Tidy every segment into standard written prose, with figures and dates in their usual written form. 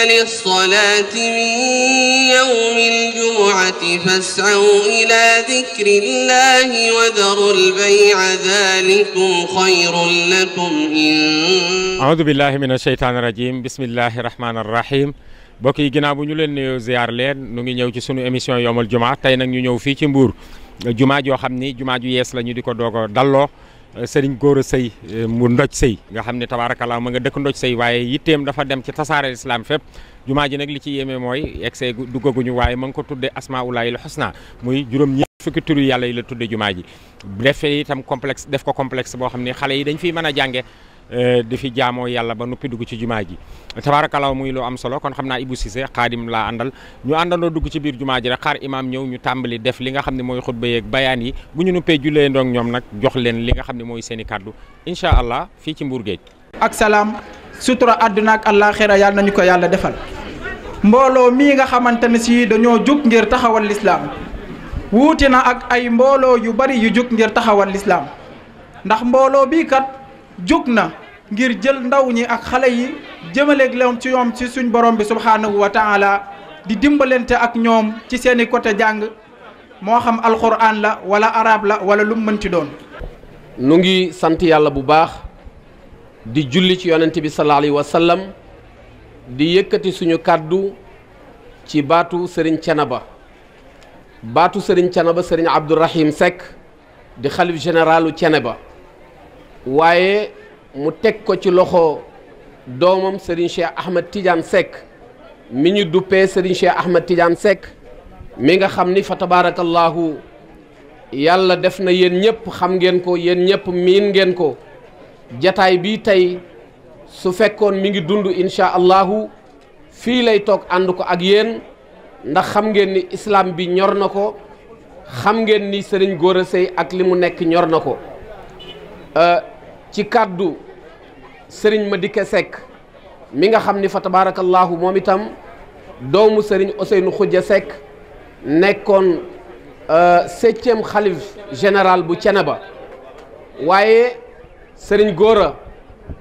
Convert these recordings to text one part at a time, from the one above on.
للصلاة من يوم الجمعة فاسعوا إلى ذكر الله وذروا البيع ذلكم خير لكم إن أعوذ بالله من الشيطان الرجيم بسم الله الرحمن الرحيم mbokk yi ginnaaw bu ñu leen nuyoo ziar leen nu ngi ñëw ci sunu émission yowmal jumaa tey nag ñu ñëw fii ci Mbour jumaa joo xam ni jumaa ju yees la ñu di ko doog a dalloo Serigne Gora Seye mu ndoj sëy nga xam ne tabaarakallaa ma nga dëkk ndoj sëy waaye yitteem dafa dem ci tasaare islam fépp jumaa ji nag li ci yéeme mooy egsee duggaguñu waaye ma ngi ko tudde asmaulaahil husna muy juróom ñeent fukki turu yàlla yi la tudde jumaa ji defee itam complexe def ko complexe boo xam ne xale yi dañ fiy mën a jànge di fi jaamoo yàlla ba noppi dugg ci jumaa ji tabaarakallaa muy lu am solo kon xam naa Ibou Cissé xaadim laa àndal ñu àndandoo dugg ci biir jumaa ji rek xaar imaam ñëw ñu tàmbali def li nga xam ne mooy xutba yeeg bayaan yi bu ñu nuppee jullee ndoog ñoom nag jox leen li nga xam ne mooy seen i kàddu incha allah fii ci Mbour Géej ak salaam sutura àdduna ak àllaaxira yàlla nañu ko yàlla defal mbooloo mii nga xamante ne si dañoo jug ngir taxawal lislaam wuuti na ak ay mbooloo yu bari yu jug ngir taxawal lislaam ndax mbooloo bii kat jug na ngir jël ndaw ñi ak xale yi jëmaleeg leen ci ñoom ci suñ borom bi subhaanahu wa taala di dimbalante ak ñoom ci seeni côté jàng moo xam alquran la wala arab la wala lu mu mënti doon. nu ngi sant yàlla bu baax di julli ci yonent bi sallallahu alayhi wa sallam di yëkkati suñu kàddu ci baatu Serigne Thiénaba baatu Serigne Thiénaba Serigne Abdourahim Seck di xalif généralu Thiénaba waaye mu teg ko ci loxo doomam Serigne Cheikh Ahmed Tidiane Seck mi ñu duppee Serigne Cheikh Ahmed Tidiane Seck mi nga xam ni fa tabarakallahu yàlla def na yéen ñëpp xam ngeen ko yéen ñëpp miin ngeen ko jataay bii tey su fekkoon mi ngi dund incha allahu fii lay toog ànd ko ak yéen ndax xam ngeen ni islam bi ñor na ko xam ngeen ni Serigne Gora Seye ak li mu nekk ñor na ko ci kàddu Serigne Madické Seck mi nga xam ni fa tabarakallahu moom itam doomu Serigne Ousseynou Khoudia Seck nekkoon 7e xalif général bu Thiénaba waaye Serigne Gora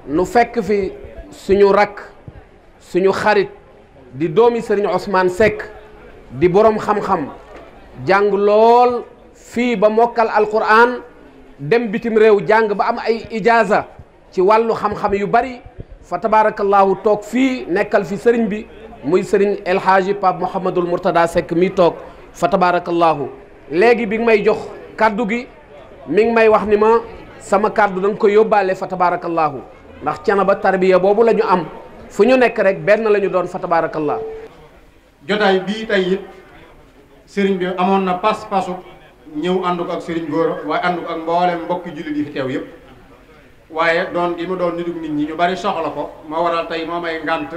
nu fekk fi suñu rakk suñu xarit di doomi Serigne Ousmane Seck di borom xam-xam jàng lool fii ba mokkal alquran dem bitim réew jàng ba am ay ijaaza ci wàllu xam-xam yu bari fa tabarakallahu toog fii nekkal fi sëriñ bi muy sëriñ El Hadji Pape Mouhamadul Mourtada Seck mi toog fa tabarakallahu léegi bi nga may jox kaddu gi mi ngi may wax ni ma sama kaddu da nga ko yóbbaale fa tabarakallahu ndax Thiénaba tarbiya boobu la ñu am fu ñu nekk rek benn la ñu doon fa tabarakallahu jotaay bii tey it sëriñ bi amoon na pas-pasu ñëw ànd ko ak Serigne Gora waaye ànd ko ak mboolem mbokki jullit yi fi teew yëpp waaye doon gi mu doon nitug nit ñi ñu bari soxla ko moo waral tey moo may ngànt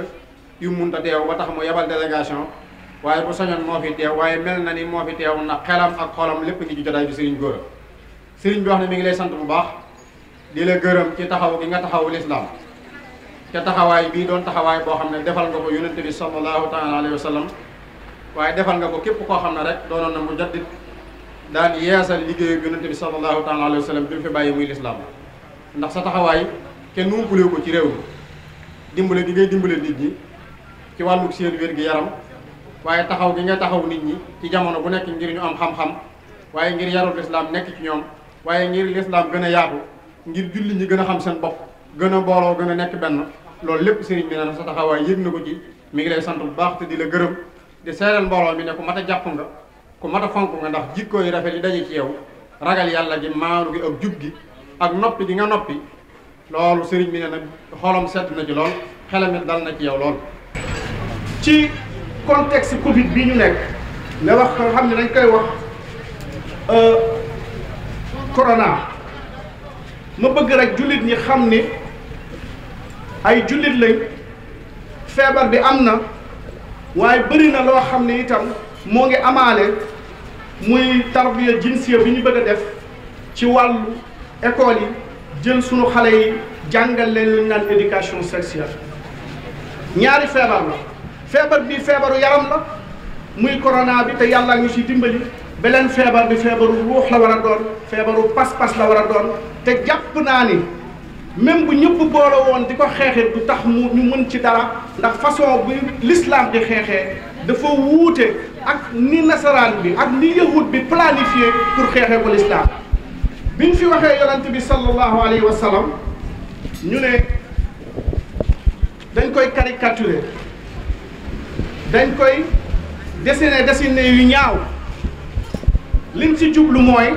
yu munta teew ba tax mu yebal délégation waaye bu soñoon moo fi teew waaye mel na ni moo fi teew na xelam ak xolam lépp ngi ci jotaay bi Serigne Gora Serigne bi wax ne mi ngi lay sant bu baax di la gërëm ci taxaw gi nga taxawu lislaam te taxawaay bii doon taxawaay boo xam ne defal nga ko yonente bi sallallahu taala alayhi wa sallam waaye defal nga ko képp koo xam ne rek doonoon na mu jaddit daan yeesal liggéeyu yonente bi sallallahu taala alayhi wa sallam bi mu fi bàyyi muy lislaam ndax sa taxawaay kenn numpule ko ci réew mi dimbale gi ngay dimbale nit ñi ci wàllu seen wér-gi-yaram waaye taxaw gi nga taxaw nit ñi ci jamono bu nekk ngir ñu am xam-xam waaye ngir yarul lislaam nekk ci ñoom waaye ngir lislaam gën a yaatu ngir julli ñi gën a xam seen bopp gën a booloo gën a nekk benn loolu lépp sëriñ bi ne sa taxawaay yëg na ko ci mi ngi lay sant bu baax te di la gërëm di seeral mbooloo mi ne ku mat a jàpp nga ku mat a fonk nga ndax jikko yi rafet yi daje ci yow ragal yàlla gi maaru gi ak jub gi ak noppi gi nga noppi loolu sëriñ bi ne nag xolam sedd na ci lool xelam it dal na ci yow lool. ci contexte Covid bii ñu nekk ne wax nga xam ne dañ koy wax corona ma bëgg rek jullit ñi xam ni ay jullit lañ feebar bi am na waaye bëri na loo xam ne itam moo ngi amaale muy tarbiya jinsiya bi ñu bëgg a def ci wàllu école yi jël sunu xale yi jàngal leen lu ñu naan éducation sexuelle ñaari feebar la feebar bi feebaru yaram la muy corona bi te yàlla ñu ci dimbali beneen feebar bi feebaru ruux la war a doon feebaru pas-pas la war a doon te jàpp naa ni même bu ñëpp boole woon di ko xeexee du tax ñu mën ci dara ndax façon bi l'islam di xeexee dafa wuute ak ni nasaraan bi ak ni yahud bi planifié pour xeexee ko l'islam. biñ fi waxee yonent bi sallallahu alayhi wa sallam ñu ne dañ koy caricaturer dañ koy dessiner yu ñaaw liñ ci jublu mooy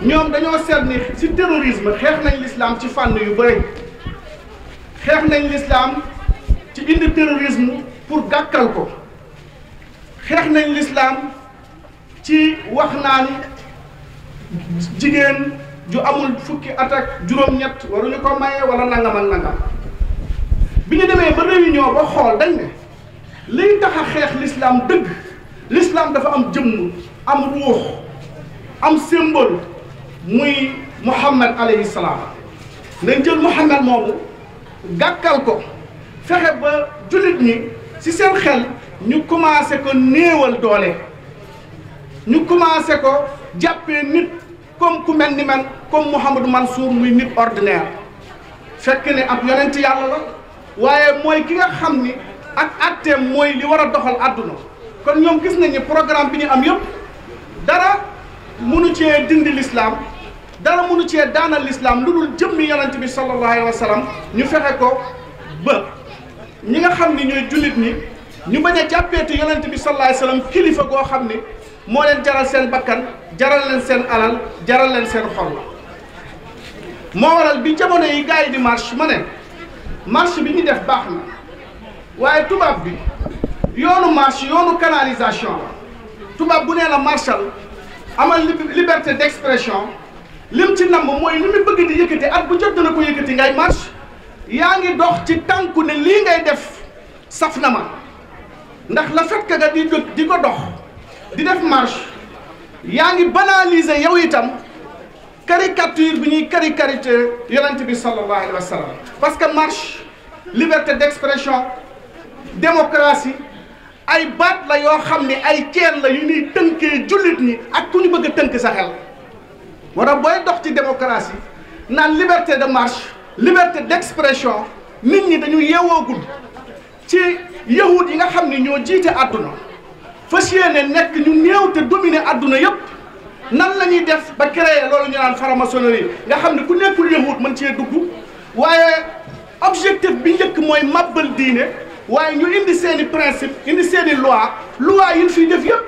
ñoom dañoo seet ni ci terrorisme xeex nañ l'islam ci fànn yu bëri xeex nañ l'islam ci indi terrorisme pour gàkkal ko xeex nañ l'islam ci wax naan jigéen ju amul fukki at ak juróom-ñett waruñu ko maye wala nangam ak nangam bi ñu demee ba réunion ba xool dañ ne liy tax a xeex l'islam dëgg l'islam dafa am jëmm am ruux am symbole muy Muhammad alayhi salaam nañ jël Muhammad moomu gàkkal ko fexe ba jullit ñi ci seen xel ñu commencé ko néewal doole ñu commencé ko jàppee nit comme ku mel ni man comme Mouhamadou Mansour muy nit ordinaire fekk ne ab yonent yàlla la waaye mooy ki nga xam ni ak atteem mooy li war a doxal àdduna kon ñoom gis nañu programme bi ñu am yëpp dara mënu cee dindi l'islam dara mënu cee daanal l'islam lu dul jëmmi yonent bi sallallahu alayhi wa sallam ñu fexe ko ba ñi nga xam ni ñooy jullit ñi ñu bañ a jàppeeti yonent bi sallallahu alayhi wa sallam kilifa goo xam ni moo leen jaral seen bakkan jaral leen seen alal jaral leen seen xol moo waral bi jamono yi gars yi di marche ma ne marche bi ñu def baax na waaye tubaab bi yoonu marche yoonu canalisation la tubaab bu nee la marchal amal liberté d'expression lim ci namm mooy li mu bëgg di yëkkati at bu jot dana ko yëkkati ngay marche yaa ngi dox ci tànku ne lii ngay def saf na ma ndax la fait que nga di ko dox di def marche yaa ngi banaliser yow itam caricature bi ñuy caricature yonent bi sallallahu alayhi wa sallam parce que marche liberté d'expression démocratie ay baat la yoo xam ne ay ceen la yu ñuy tënkee jullit ñi ak ku ñu bëgg a tënk sa xel wala booy dox ci démocratie naan liberté de marche liberté d'expression nit ñi dañu yeewoogul ci yahud yi nga xam ne ñoo jiite àdduna fas yéene nekk ñu néew te dominer àdduna yépp nan la ñuy def ba créer loolu ñu naan franc-maçonnerie nga xam ne ku nekkul yahud mën cee dugg waaye objectif bi njëkk mooy màbbal diine waaye ñu indi seeni principe indi seeni loi yi ñu fiy def yépp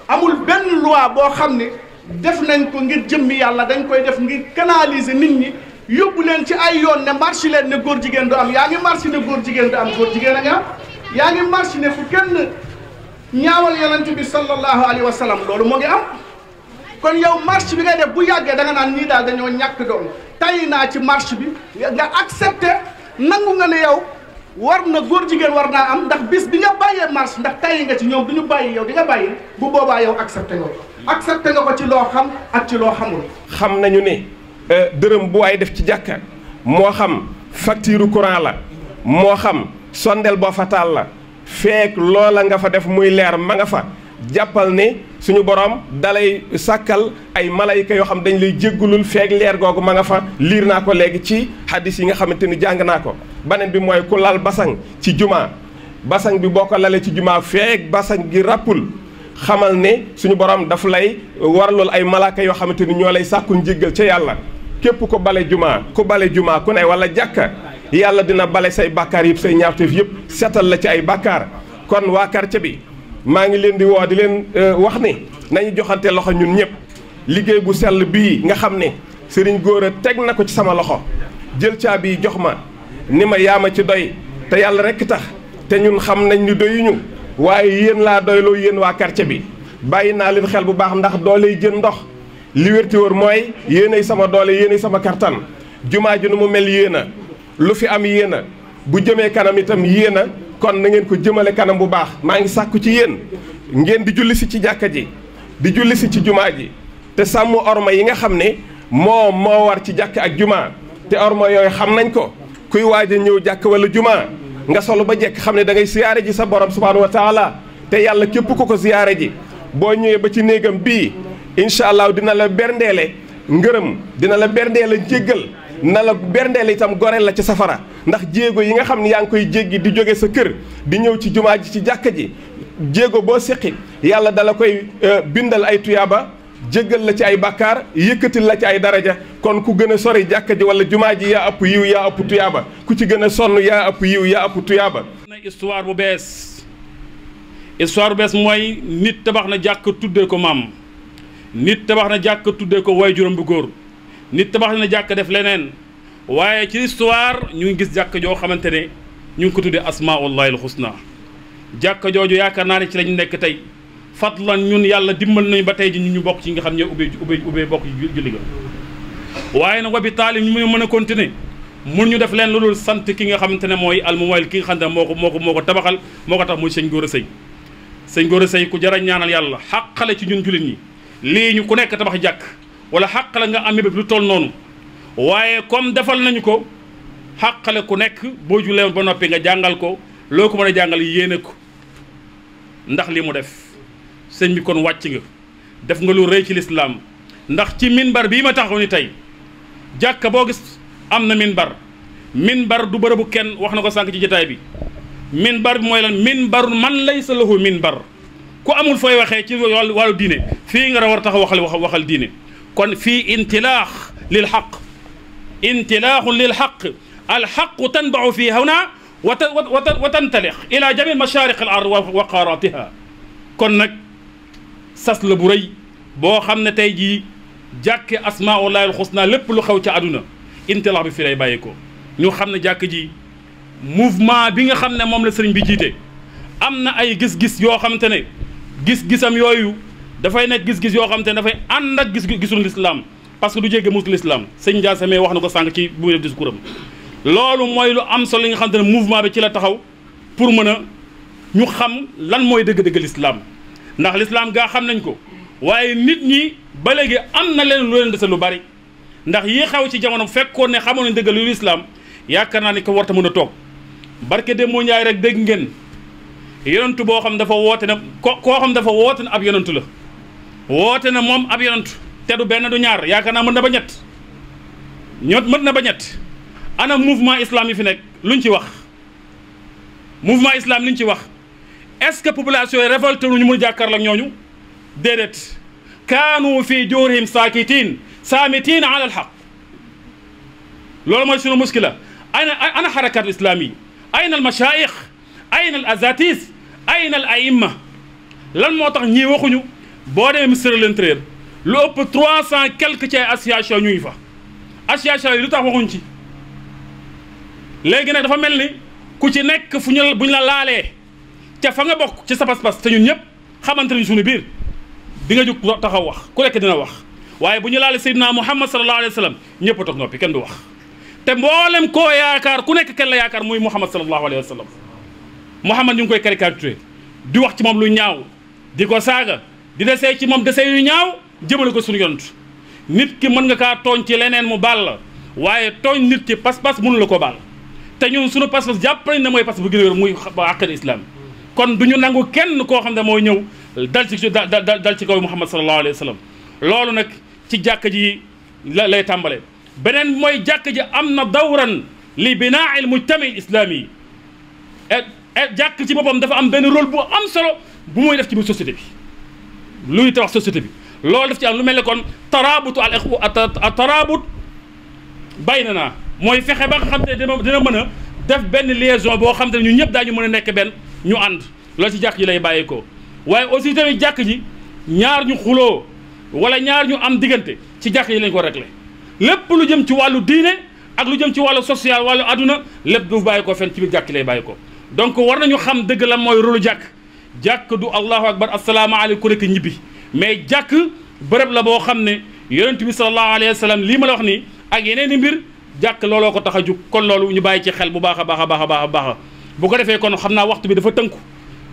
amul benn loi boo xam ne def nañ ko ngir jëmmi yàlla dañ koy def ngir canaliser nit ñi yóbbu leen ci ay yoon ne marche leen ne góor jigéen du am yaa ngi marche ne góor jigéen du am góor jigéen a nga am yaa ngi marche ne fu kenn ñaawal yonent bi sallallahu alayhi wa sallam loolu moo ngi am kon yow marche bi ngay def bu yàggee da nga naan ñii daal dañoo ñàkk doon tay naa ci marche bi nga accepté nangu nga ne yow war na góor jigéen war naa am ndax bis bi nga bàyyee marche ndax tay nga ci ñoom du ñu bàyyi yow di nga bàyyi bu boobaa yow accepté nga ko accepté nga ko ci loo xam ak ci loo xamul. xam nañu ne dërëm bu waay def ci jàkka moo xam facture courant la moo xam sondel boo fa taal la feek loola nga fa def muy leer ma nga fa jàppal ne suñu borom dalay sàkkal ay malayka yoo xam dañ lay jéggulul feek leer googu ma nga fa liir naa ko léegi ci hadis yi nga xamante ni jàng naa ko. beneen bi mooy ku lal basang ci jumaa basang bi boo ko lalee ci jumaa feek basang gi ràppul xamal ne suñu borom daf lay waralool ay malaaka yoo xamante ni ñoo lay sàkkul njéggal ca yàlla. képp ko bale jumaa ku ne wala jàkka yàlla dina bale say bàkkaar yëpp say ñaawteef yëpp setal la ci ay bàkkaar kon waa quartier bi maa ngi leen di woo di leen wax ni nañu joxante loxo ñun ñëpp liggéey bu sell bii nga xam ne Serigne Gora teg na ko ci sama loxo jël caabi yi jox ma ni ma yaama ci doy te yàlla rekk tax te ñun xam nañ ni doyuñu waaye yéen laa doyloo yéen waa quartier bi bàyyi naa leen xel bu baax ndax dooley jën ndox li wér te wóor mooy yéenay sama doole yéenay sama kartan jumaa ji nu mu mel yéena lu fi am yéena bu jëmee kanam itam yéena kon na ngeen ko jëmale kanam bu baax maa ngi sàkku ci yéen ngeen di julli si ci jàkka ji di julli si ci jumaa ji te sàmm orma yi nga xam ne moo war ci jàkk ak jumaa te orma yooyu xam nañ ko kuy waaj a ñëw jàkk wala jumaa nga solo ba jekk xam ne da ngay siyaare ji sa borom subhaanahu wa taala te yàlla képp ku ko siyaare ji boo ñëwee ba ci néegam bii incha allah dina la berndeele ngërëm dina la berndeele njéggal na la berndeel itam goreel la ci safara ndax jéego yi nga xam ne yaa ngi koy jéggi di jóge sa kër di ñëw ci jumaa ji ci jàkka ji jéego boo séqi yàlla dala koy bindal ay tuyaaba jéggal la ci ay bàkkaar yëkkatil la ci ay daraja kon ku gën a sori jàkka ji wala jumaa ji yaa ëpp yiw yaa ëpp tuyaaba ku ci gën a sonn yaa ëpp yiw yaa ëpp tuyaaba. na histoire bu bees mooy nit tabax na jàkk tuddee ko maam nit tabax na jàkk tuddee ko waajuram bu góor nit tabax na jàkk def leneen waaye ci histoire ñu ngi gis jàkk joo xamante ne ñu ngi ko tuddee asmaullahi alxusna jàkk jooju yaakaar naa ne ci lañu nekk tey fadlan ñun yàlla dimbal nañu ba tey ji ñu bokk ci nga xam ne ubbee bokk julli ga waaye nag wa bi taali ñu mën a continuer mun ñu def leen lu dul sant ki nga xamante ne mooy almuwayil ki nga xam ne moo ko tabaxal moo ko tax muy sëñ Gora Seye sëñ Gora Seye ku jara ñaanal yàlla xàqale ci ñun jullit ñi lii ñu ku nekk tabax jàkk wala xàqale nga am mébét lu toll noonu waaye comme defal nañu ko xàqale ku nekk boo jullee ba noppi nga jàngal ko loo ko mën a jàngal yéene ko ndax li mu def sëñ bi kon wàcc nga def nga lu rëy ci lislaam ndax ci minbar bii ma taxaw ni tey jàkka boo gis am na minbar du bërëbu kenn wax na ko sànq ci jotaay bi minbar bi mooy lan minbar man laysa lahu minbar ku amul fooy waxee ci wàllu diine fii nga war a taxaw waxal diine kon fii intilaax lil xaq intilaaxun lil xaq alxaqu tanbaxu fii hawna wa tantalix ila jami mashariq al ard wa qaaratiha kon nag sas la bu rëy boo xam ne tey jii jàkke asmaullahi alxusna lépp lu xew ca àdduna intilaax bi fii lay bàyyi ko ñu xam ne jàkk ji mouvement bi nga xam ne moom la sëriñ bi jiite am na ay gis-gis yoo xamante ne gis-gisam yooyu dafay nekk gis-gis yoo xamante ne dafay ànd ak gisul l'islam parce que du jégge musul l'islam sëñ Dia Samé wax na ko sànq ci bu muy def discours am loolu mooy lu am solo li nga xamante ne mouvement bi ci la taxaw pour mën a ñu xam lan mooy dëgg-dëgg l'islam ndax l'islam gaa xam nañ ko waaye nit ñi ba léegi am na leen lu leen dese lu bari ndax yi xew ci jamono fekkoon ne xamoon nañ dëgg lu l'islam yaakaar naa ni ko warta mën a toog barke de moo ñaay rek dégg ngeen yonentu boo xam dafa woote na koo xam dafa woote na ab yonentu la woote na moom ab yonentu te du benn du ñaar yaakaar naa mën na ba ñett mën na ba ñett ana mouvement islam yi fi nekk luñ ci wax mouvement islam luñ ci wax est-ce que population yi révolté ñu mun jàkkaarloo ak ñooñu déedéet kaanu fi jurihim saamitiin ala alxaq loolu mooy sunu muskila ana xarakaat islami ayna al mashaayix ayna al azatis ayna al aïmma lan moo tax ñii waxuñu boo demee ministère de l'intérieur lu ëpp 300 quelque ci ay association ñu ngi fa association yi lu tax waxuñ ci léegi nag dafa mel ni ku ci nekk buñ la laalee ca fa nga bokk ci sa pas-pas te ñun ñëpp xamante nañ suñu biir di nga jóg taxaw wax ku nekk dina wax waaye bu ñu laalee Seydina Muhammad sallallahu alayhi wa sallam ñëpp a toog noppi kenn du wax te mboolem koo yaakaar ku nekk kenn la yaakaar muy Muhammad sallallahu alayhi wa sallam Muhammad ñu ngi koy caricaturé di wax ci moom lu ñaaw di ko saaga di desee ci moom desee yu ñaaw jëmale ko suñu yonent nit ki mën nga kaa tooñ ci leneen mu baal la waaye tooñ nit ci pas-pas mënu la ko baal te ñun suñu pas-pas jàpp nañ ne mooy pas bu gën a wér muy aqida islam kon du ñu nangu kenn koo xam ne mooy ñëw dal ci kaw Muhammad sallallahu alayhi wa sallam loolu nag ci jàkk ji lay tàmbale beneen mooy jàkk ji am na dawran li binaa il mujtama il islami jàkk ci boppam dafa am benn rôle bu am solo bu muy def ci biir société bi luy tabax société bi loolu daf ci am lu mel ne kon taraabutu al taraabut baynana mooy fexe ba nga xam te ne dina mën a def benn liaison boo xam te ne ñu ñëpp daañu mën a nekk benn ñu ànd loolu ci jàkk ji lay bàyyeekoo waaye aussi tamit jàkk ji ñaar ñu xuloo wala ñaar ñu am diggante ci jàkk ji lañ ko réglé lépp lu jëm ci wàllu diine ak lu jëm ci wàllu social wàllu aduna lépp du bàyyi ko fenn ci biir jàkk lay bàyyi ko donc war nañu xam dëgg la mooy rôlu jàkk du allahu akbar asalaamaaleykum rek ñibbi mais jàkk bërëb la boo xam ne yonent bi sallallahu alayhi wa sallam lii ma la wax nii ak yeneen i mbir jàkk looloo ko tax a jug kon loolu ñu bàyyi ci xel bu baax a baax a baax a baax a baax bu ko defee kon xam naa waxtu bi dafa tënku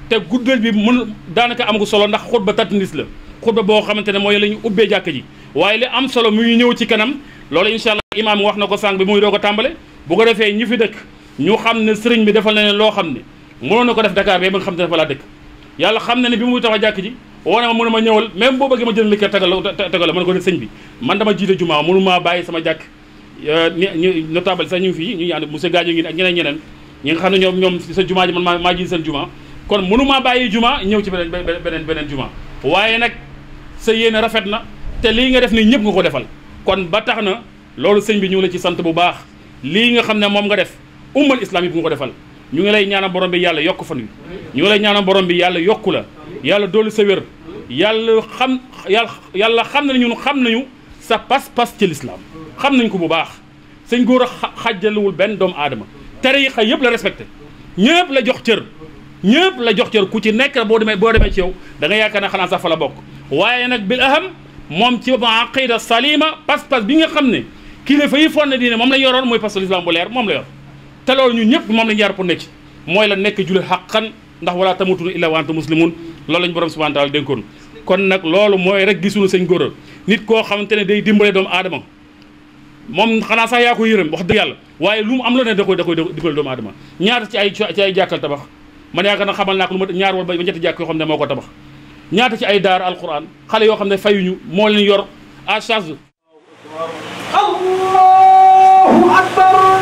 te guddal bi mun daanaka am ko solo ndax xutba tatnis la xutba boo xamante ne mooy la ñu ubbee jàkk ji waaye li am solo muy ñëw ci kanam loolu incha allah imaam wax na ko sànq bi muy doo ko tàmbale bu ko defee ñi fi dëkk ñu xam ne sëriñ bi defal na leen loo xam ne mënoon na ko def Dakar ba nga xam ne dafa laa dëkk yàlla xam na ne bi muy tax a jàkk ji woo na ma mën a ma ñëwal même boo bëggee ma jël li ko tegal la ma ne ko ne sëñ bi man dama jiite jumaa mënu maa bàyyi sama jàkk ñu notable sax ñu ngi fii ñu ngi ànd monsieur Gadio ngi ak ñeneen ñi nga xam ne ñoom sa jumaa ji man maa ji seen jumaa kon mënumaa bàyyi jumaa ñëw ci beneen jumaa waaye nag sa yéene rafet na te lii nga def ni ñëpp nga ko defal kon ba tax na loolu sëñ bi ñu ngi la ci sant bu baax lii nga xam ne moom nga def ummal islam yi bu nga ko defal ñu ngi lay ñaanal borom bi yàlla yokk fan wi ñu ngi lay ñaanal borom bi yàlla yokku la yàlla doolu sa wér yàlla xam na ñun xam nañu sa pas-pas ci l'islam xam nañ ko bu baax sëñ góor a xàjjalewul benn doomu aadama tariixa yëpp la respecté ñëpp la jox cër ku ci nekk boo demee ci yow da nga yaakaar ne xanaa sax fa la bokk waaye nag bil aham moom ci ba aqida salima pas-pas bi nga xam ne kilifa yi fonne diine moom la yoroon mooy pas-pas l'islam bu leer moom la yor te loolu ñun ñëpp moom lañu yar pour nekk ci mooy la nekk jullit xaqan ndax wala tamutuna illa wa antum muslimun loolu lañu borom subhanahu wa taala dénkoon kon nag loolu mooy rek gisuñu sëñ góor nit koo xamante ne day dimbale doomu aadama moom xanaa sax yaa ko yërëm wax dëgg yàlla waaye lu mu am la ne da koy dimbale doomu aadama ñaata ci ay jàkkal tabax man yaakaar na xamal naa ko lu ma ñaar wala ba ñetti jàkk yoo xam ne moo ko tabax ñaata ci ay daara alquran xale yoo xam ne fayuñu moo leen yor à charge. Allahu akbar.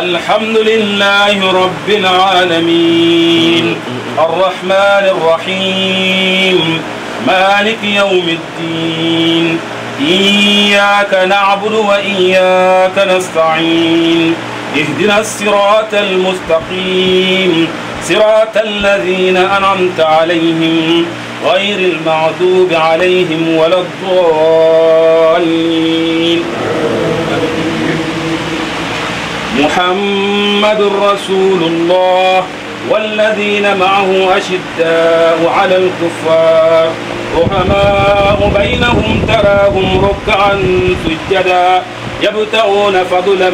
alhamdulillahi rabbil alamin arrahmanir rahim maliki yawmiddin iyyaka na'budu wa iyyaka nasta'in اهدنا الصراط المستقيم صراط الذين أنعمت عليهم غير المغضوب عليهم ولا الضالين محمد رسول الله والذين معه أشداء على الكفار رحماء بينهم تراهم ركعا سجدا يبتغون فضلا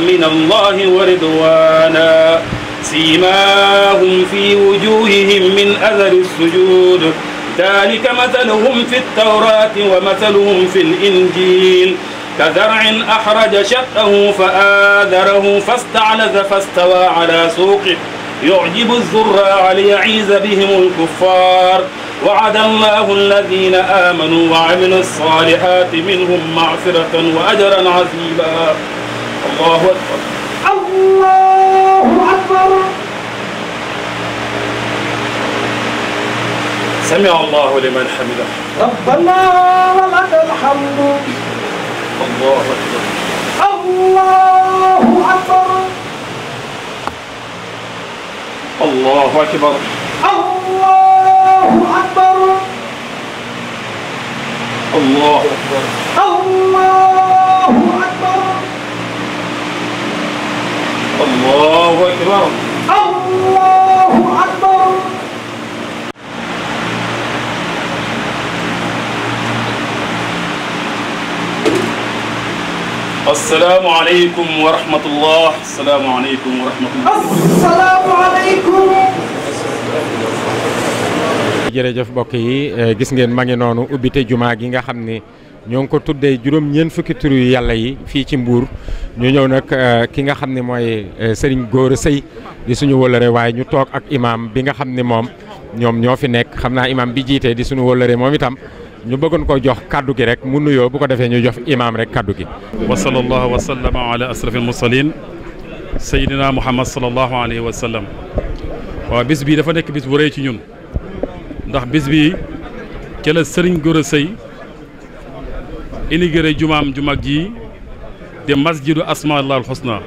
من الله ورضوانا سيماهم في وجوههم من أثر السجود ذلك مثلهم في التوراة ومثلهم في الإنجيل كزرع أخرج شطأه فآذره فاستعلز فاستوى على سوقه يعجب الزراع ليعيز بهم الكفار وعد الله الذين آمنوا وعملوا الصالحات منهم مغفرة وأجرا عظيما الله أكبر الله أكبر سمع الله لمن حمده ربنا ولك الحمد الله أكبر الله أكبر الله أكبر الله أكبر الله أكبر الله أكبر الله أكبر الله أكبر السلام عليكم ورحمة الله السلام عليكم ورحمة الله السلام عليكم. jërëjëf mbokk yi gis ngeen ma ngi noonu ubbite jumaa gi nga xam ne ñoo ngi ko tuddee juróom-ñeent fukki turu yàlla yi fii ci Mbour ñu ñëw nag ki nga xam ne mooy Serigne Gora Seye di suñu wëllëre waaye ñu toog ak imam bi nga xam ne moom ñoom ñoo fi nekk xam naa imam bi jiite di suñu wëllëre moom itam ñu bëggoon ko jox kaddu gi rek mu nuyoo bu ko defee ñu jox imam rek kaddu gi. wa sallallahu wa sallama ala asrafil mursalin sayyidina Muhammad sallallahu alayhi wa sallam. waaw bis bii dafa nekk bis bu rëy ci ñun ndax bis bii ca la Serigne Gora Seye inauguré jumaam ju mag ji de masjidu asmaul husna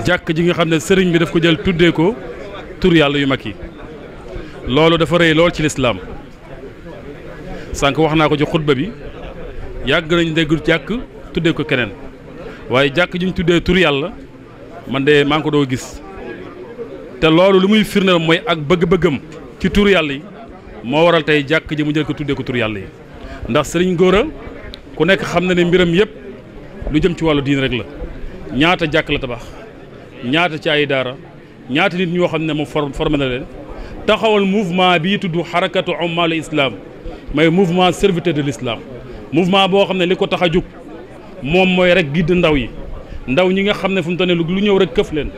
jàkk ji nga xam ne sëriñ bi daf ko jël tuddee ko tur yàlla yu mag yi loolu dafa rëy lool ci lislaam sànq wax naa ko ci xutba bi yàgg nañ dégg jàkk tuddee ko keneen waaye jàkk ji ñu tuddee tur yàlla man de maa ngi ko doo gis te loolu lu muy firndeel mooy ak bëgg-bëggam ci tur yàlla yi moo waral tey jàkk ji mu jël ko tuddee ko tur yàlla yi ndax Serigne Gora ku nekk xam na ne mbiram yëpp lu jëm ci wàllu diin rek la ñaata jàkk la tabax ñaata ci ay daara ñaata nit ñoo xam ne moom formé na leen taxawal mouvement bii tudd xarakatu ummal islam mooy mouvement serviteur de l'islam mouvement boo xam ne li ko tax a jóg moom mooy rek guide ndaw yi ndaw ñi nga xam ne fu mu toll nii lu ñëw rek këf leen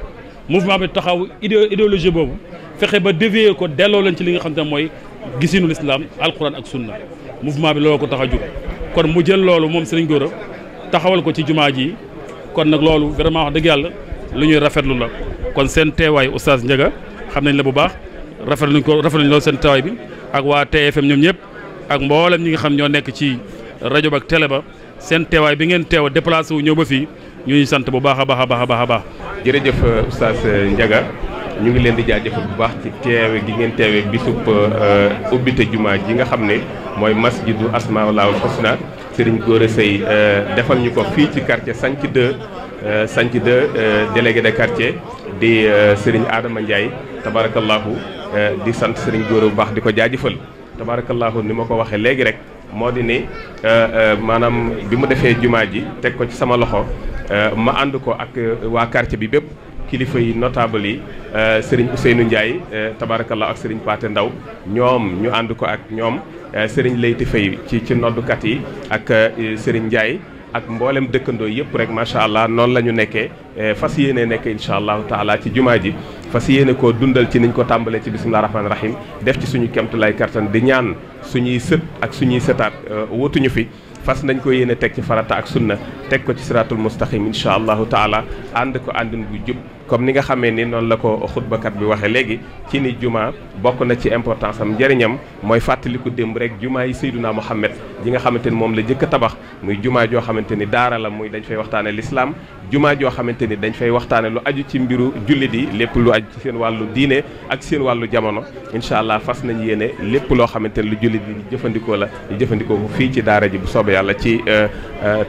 mouvement bi taxaw idéologie boobu fexe ba dévier ko delloo leen ci li nga xam ne mooy gisinu l'islam alquran ak sunna mouvement bi loolu ko tax a jóg kon mu jël loolu moom Serigne Gora taxawal ko ci jumaa ji kon nag loolu vraiment wax dëgg yàlla lu ñuy rafetlu la kon seen teewaay Oustaz Ndiaga xam nañ la bu baax rafetlu nañ loolu seen teewaay bi ak waa TFM ñoom ñëpp ak mboolem ñi nga xam ñoo nekk ci rajo ba ak télé ba seen teewaay bi ngeen teew déplacé wu ñëw ba fii ñu ngi sant bu baax a baax a baax a baax. jërëjëf Oustaz Ndiaga ñu ngi leen di jaajëfal bu baax ci teewe gi ngeen teewe bisub ubbite jumaa ji nga xam ne mooy masjidu Asmaa'ul Husna Serigne Gora Seye defal ñu ko fii ci quartier Santhie 2 délégué de quartier di Serigne Adama Ndiaye tabarakallahu di sant Serigne Gora bu baax di ko jaajëfal tabarakallahu ni ma ko waxee léegi rek moo di ni maanaam bi mu defee jumaa ji teg ko ci sama loxo ma ànd ko ak waa quartier bi bépp kilifa yi notable yi Serigne Ousseynou Ndiaye tabarakallahu ak Serigne Paté Ndaw ñoom ñu ànd ko ak ñoom Serigne Leyti Faye ci noddukat yi ak Serigne Ndiaye ak mboolem dëkkandoo yëpp rek macha allah noonu la ñu nekkee fas yéene nekk incha allahu taala ci jumaa ji fas yéene koo dundal ci niñ ko tàmbalee ci bisimilah rahmaani rahim def ci suñu kemtulaay kattan di ñaan suñuy sët ak suñuy sëtaat wutuñu fi fas nañ ko yéene teg ci farata ak sunna teg ko ci siratul mustaqim incha allahu taala ànd ko àndin bu jub comme ni nga xamee ni noonu la ko xutbakat bi waxee léegi ci ni juma bokk na ci importance am njëriñam mooy fàttaliku démb rek juma yi Seyduna Muhammad ji nga xamante ni moom la jëkk a tabax muy juma joo xamante ni daara la muy dañ fay waxtaane l'islam juma joo xamante ni dañ fay waxtaane lu aju ci mbiru jullit yi lépp lu aju ci seen wàllu diine ak seen wàllu jamono incha allah fas nañ yéene lépp loo xamante ni lu jullit yi jëfandikoo la ñu jëfandikoo ko fii ci daara ji bu soobee yàlla ci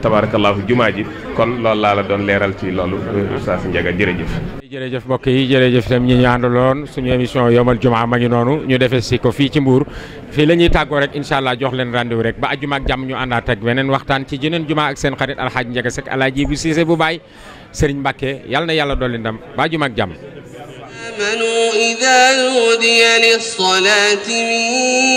tabarakallahu juma ji kon loolu laa la doon leeral ci loolu Oustaz Ndiaga jërëjëf. jërëjëf mbokk yi jërëjëf itam ñi ñu àndaloon suñu émission yomal jumaa ma ngi noonu ñu defee si ko fii ci Mbour fii la ñuy tàggoo rek incha allah jox leen rendez-vous rek ba ajjuma ak jàmm ñu àndaat ak beneen waxtaan ci jeneen jumaa ak seen xarit Alxaaji Ndiaga Seck Alaaji bu Siise bu Baay Serigne Mbacke yal na yàlla dolli ndam ba ajjuma ak jàmm. آمنوا إذا نودي للصلاة من